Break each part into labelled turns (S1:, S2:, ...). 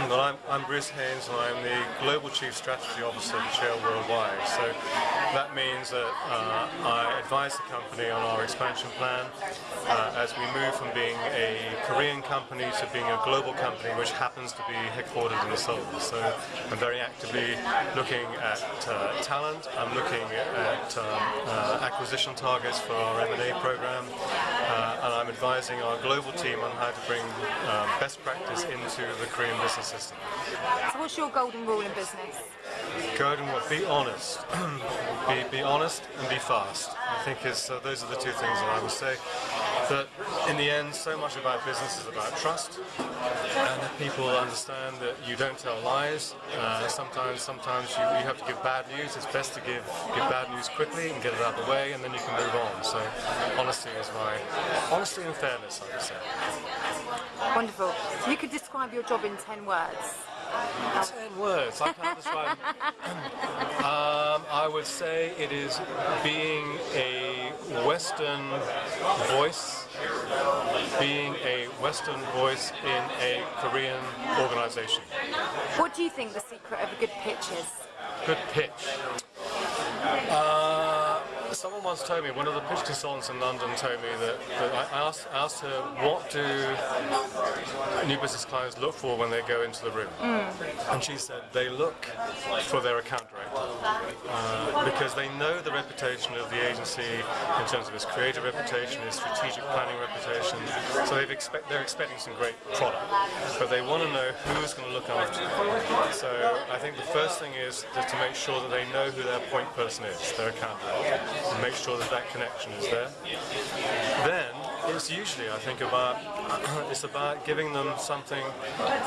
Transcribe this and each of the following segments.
S1: Well, I'm Bruce Haines, and I'm the Global Chief Strategy Officer at Cheil Worldwide. So that means that I advise the company on our expansion plan as we move from being a Korean company to being a global company which happens to be headquartered in Seoul. So I'm very actively looking at talent. I'm looking at acquisition targets for our M&A program, and I'm advising our global team on how to bring best practice into the Korean business system.
S2: So what's your golden rule in business?
S1: Golden rule: be honest. be honest and be fast. I think those are the two things that I would say. That in the end, so much about business is about trust, and that people understand that you don't tell lies. Sometimes you have to give bad news. It's best to give bad news quickly and get it out of the way, and then you can move on. So honesty and fairness, I would say.
S2: Wonderful. So you could describe your job in 10 words.
S1: 10 words. I can't describe. I would say it is being a Western voice, in a Korean organization.
S2: What do you think the secret of a good pitch is?
S1: Good pitch. Someone once told me, one of the pitch consultants in London told me that I asked her, what do new business clients look for when they go into the room? And she said they look for their account director because they know the reputation of the agency in terms of its creative reputation, its strategic planning reputation. So they're expecting some great product, but they want to know who's going to look after them. So I think the first thing is to make sure that they know who their point person is, their account director, and make sure that that connection is there. Then it's usually, I think, about giving them something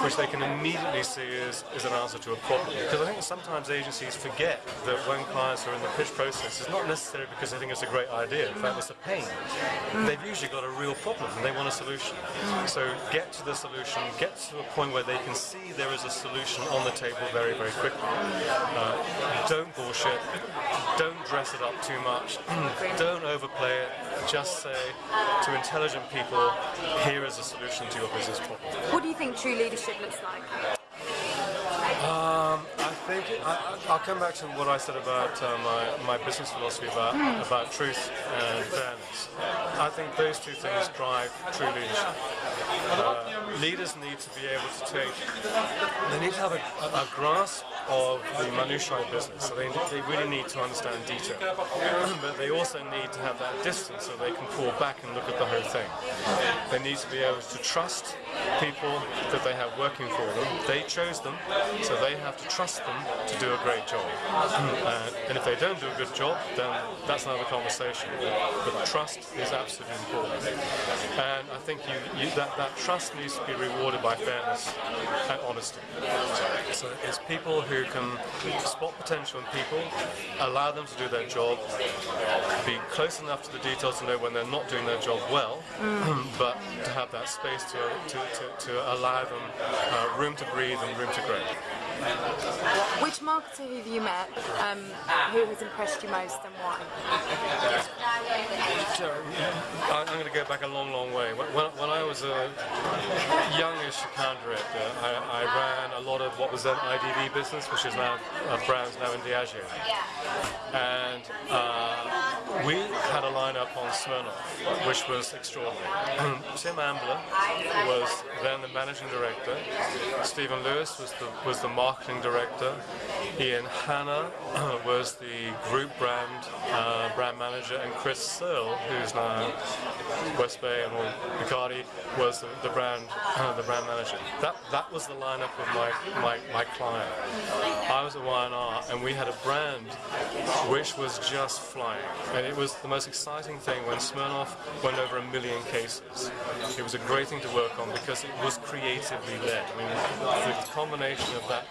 S1: which they can immediately see as an answer to a problem. Because I think sometimes agencies forget that when clients are in the pitch process, it's not necessarily because they think it's a great idea. In fact, it's a pain. They've usually got a real problem and they want a solution. So get to the solution, get to a point where they can see there is a solution on the table very, very quickly. Don't bullshit. Don't dress it up too much. Don't overplay it. Just say to intelligent people, here is a solution to your business problem.
S2: What do you think true leadership looks like?
S1: I think I'll come back to what I said about my business philosophy about truth and fairness. I think those two things drive true leadership. Leaders need to be able to they need to have a grasp of the minutiae of business, so they really need to understand detail, but they also need to have that distance so they can pull back and look at the whole thing. They need to be able to trust people that they have working for them. They chose them, so they have to trust them to do a great job. And if they don't do a good job, then that's another conversation. But trust is absolutely important. And I think that trust needs to be rewarded by fairness and honesty. So it's people who can spot potential in people, allow them to do their job, be close enough to the details to know when they're not doing their job well, but to have that space to allow them room to breathe and room to grow.
S2: Which marketer have you met who has impressed you most and why?
S1: I'm going to go back a long, long way. When I was a youngish account director, I ran a lot of what was then IDV business, which is now brands now in Diaries. And we had a lineup on Smirnoff, which was extraordinary. Tim Ambler was then the managing director. Stephen Lewis was the marketing director. Ian Hanna was the group brand manager, and Chris Searle, who's now West Bay and Bacardi, was the brand manager. That was the lineup of my client. I was at Y&R, and we had a brand which was just flying, and it was the most exciting thing when Smirnoff went over 1 million cases. It was a great thing to work on because it was creatively led. I mean, the combination of that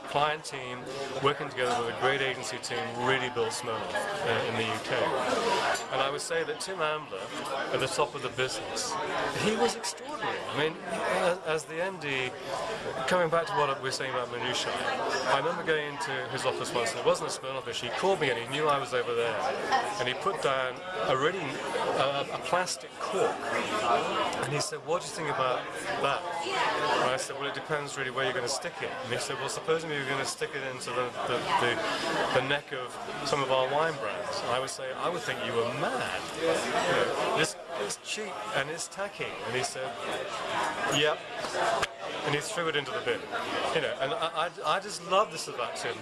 S1: client team working together with a great agency team really built Smirnoff in the UK. And I would say that Tim Ambler, at the top of the business, he was extraordinary. equally, I mean, as the MD, coming back to what we were saying about minutiae, I remember going into his office once, and it wasn't a Smirnoff issue. He called me and he knew I was over there, and he put down a plastic cork, and he said, "What do you think about that?" And I said, "Well, it depends really where you're going to stick it." And he said, "Well, supposing you're going to stick it into the neck of some of our wine brands." And I would say, "I would think you were mad. You know, this it's cheap and it's tacky." And he said, "Yep." And he threw it into the bin, you know. And I just love this about Tim.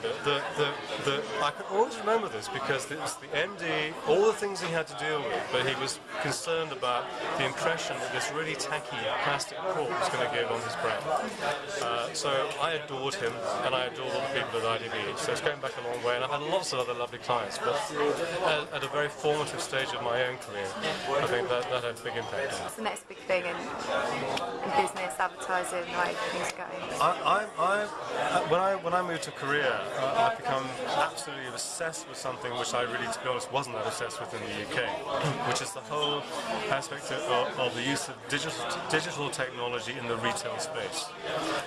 S1: I can always remember this because it was the MD, all the things he had to deal with, but he was concerned about the impression that this really tacky plastic cork was going to give on his brand. So I adored him, and I adored all the people at IDB. So it's going back a long way, and I've had lots of other lovely clients. But at a very formative stage of my own career, I think that had a big impact on me.
S2: What's the next big thing in business, advertising, like things going?
S1: When I moved to Korea, I've become absolutely obsessed with something which I really, to be honest, wasn't that obsessed with in the UK, which is the whole aspect of the use of digital technology in the retail space.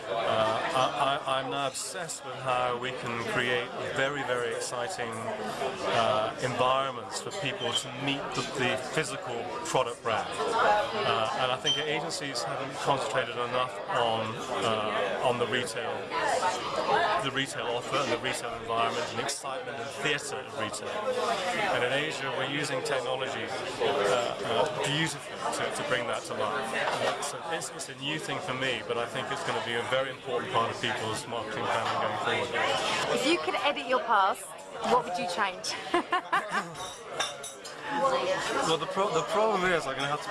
S1: I'm now obsessed with how we can create very, very exciting environments for people to meet the physical product brand. And I think agencies haven't concentrated enough on the retail offer and the retail environment and excitement and theatre of retail. And in Asia, we're using technology beautifully to bring that to life. So it's a new thing for me, but I think it's going to be a very important part of people's marketing planning going forward.
S2: If you could edit your past, what would you change?
S1: Well, the problem is I'm going to have to.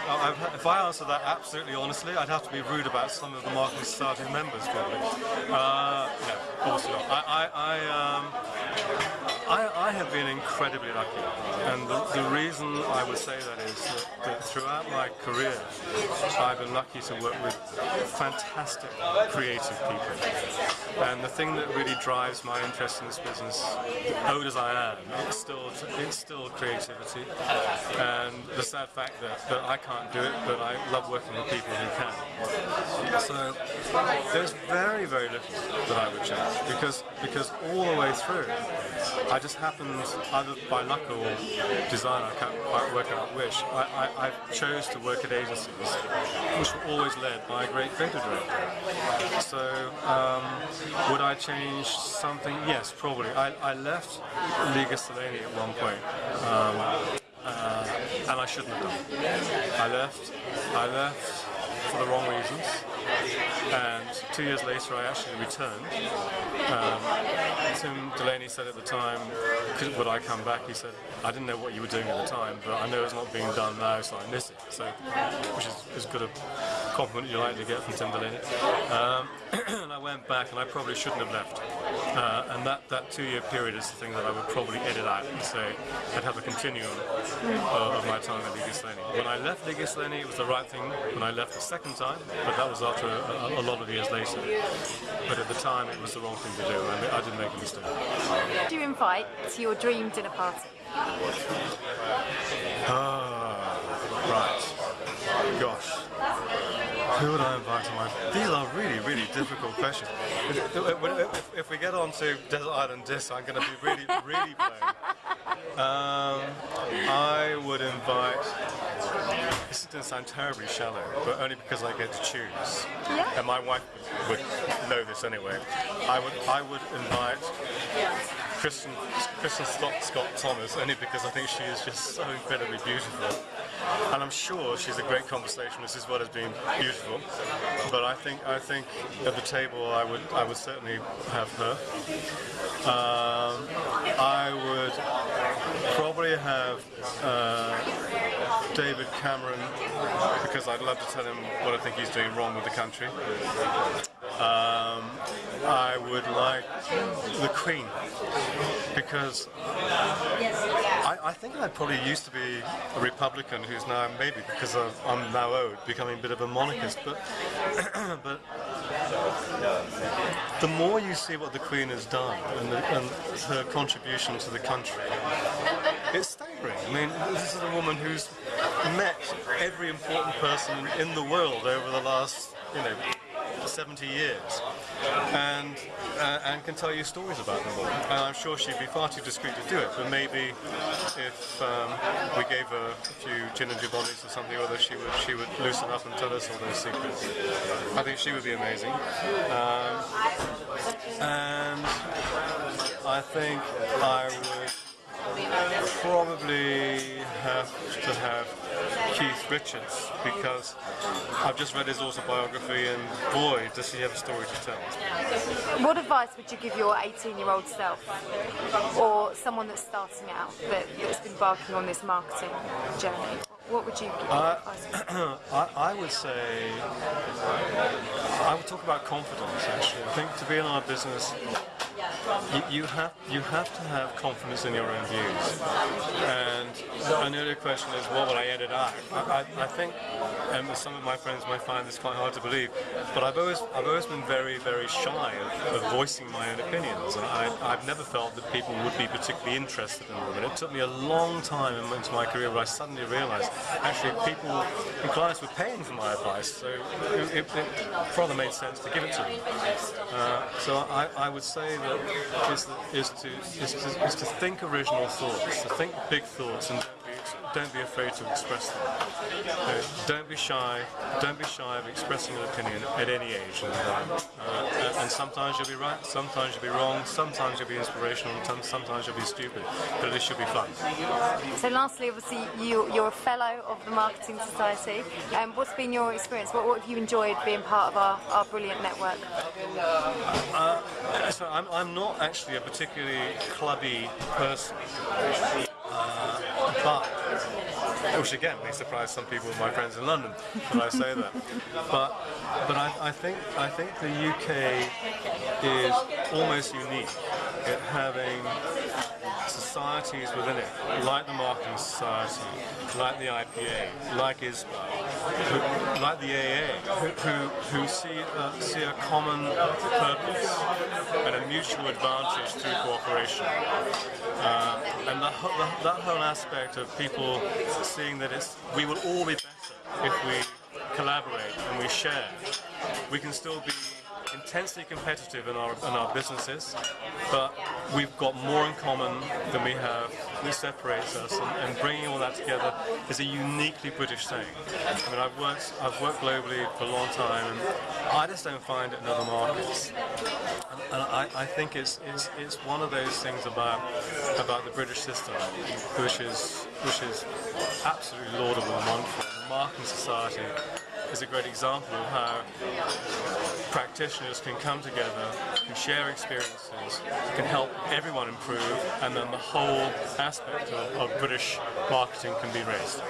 S1: If I answer that absolutely honestly, I'd have to be rude about some of the marketing society members, probably. No, of course not. I have been incredibly lucky, and the reason I would say that is that throughout my career, I've been lucky to work with fantastic creative people. And the thing that really drives my interest in this business, old as I am, it's still creativity. And the sad fact that I can't do it, but I love working with people who can. So there's very, very little that I would change because all the way through, I just happened, either by luck or design, I can't quite work out which, I chose to work at agencies which were always led by a great creative director. So would I change something? Yes, probably. I left Liga Seleni at one point. And I shouldn't have done. I left for the wrong reasons, and 2 years later I actually returned. Tim Delaney said at the time, would I come back? He said, I didn't know what you were doing at the time, but I know it's not being done now, so I miss it. So, which is as good a compliment you like to get from Tim Delaney. And I went back, and I probably shouldn't have left. And that 2 year period is the thing that I would probably edit out and say I'd have a continuum of my time at Liga Seleni. When I left Liga Seleni, it was the right thing when I left the second time, but that was after a lot of years later. But at the time, it was the wrong thing to do, and I did make a mistake.
S2: Do you invite to your dream dinner party?
S1: Right. Gosh. Who would I invite to my... These are really, really difficult questions. If we get on to Desert Island Disc, I'm going to be really, really blown. I would invite... This is going to sound terribly shallow, but only because I get to choose.
S2: Yeah.
S1: And my wife would know this anyway. I would invite Kristen Scott Thomas, only because I think she is just so incredibly beautiful. And I'm sure she's a great conversationalist as well as being beautiful. But I think at the table I would certainly have her. I would probably have David Cameron, because I'd love to tell him what I think he's doing wrong with the country. I would like the Queen, because I think I probably used to be a Republican who's now, maybe because I'm now old, becoming a bit of a monarchist, but the more you see what the Queen has done and her contribution to the country, it's staggering. I mean, this is a woman who's met every important person in the world over the last, 70 years, and can tell you stories about them all. And I'm sure she'd be far too discreet to do it, but maybe if we gave her a few gin and Gibbonies or something or other, she would loosen up and tell us all those secrets. I think she would be amazing. And I think I would probably have to have Keith Richards, because I've just read his autobiography, and boy, does he have a story to tell.
S2: What advice would you give your 18-year-old self, or someone that's starting out, that's embarking on this marketing journey? What would you give advice?
S1: I would say, I would talk about confidence, actually. I think to be in our business, you have to have confidence in your own views. And an earlier question is, what will I edit out? I think, and some of my friends might find this quite hard to believe, but I've always been very, very shy of voicing my own opinions, and I've never felt that people would be particularly interested in them. And it took me a long time into my career where I suddenly realised actually people and clients were paying for my advice, so it rather made sense to give it to them. So I would say that is to think original thoughts, to think big thoughts, and don't be afraid to express them. Don't be shy of expressing an opinion at any age. And sometimes you'll be right, sometimes you'll be wrong, sometimes you'll be inspirational, and sometimes you'll be stupid, but at least you'll be fun.
S2: So lastly, obviously you're a fellow of the Marketing Society. What's been your experience? What have you enjoyed being part of our brilliant network?
S1: So I'm not actually a particularly clubby person, but which again may surprise some people, my friends in London, when I say that. But I think the UK is almost unique at having societies within it, like the Marketing Society, like the IPA, like ISPA, like the AA, who see a common purpose and a mutual advantage through cooperation. And that whole aspect of people seeing that we will all be better if we collaborate and we share. We can still be intensely competitive in our businesses, but we've got more in common than we have. This separates us, and bringing all that together is a uniquely British thing. I mean, I've worked globally for a long time, and I just don't find it in other markets. And I think it's one of those things about the British system, which is absolutely laudable and wonderful. The Marketing Society is a great example of how practitioners can come together, can share experiences, can help everyone improve, and then the whole aspect of British marketing can be raised.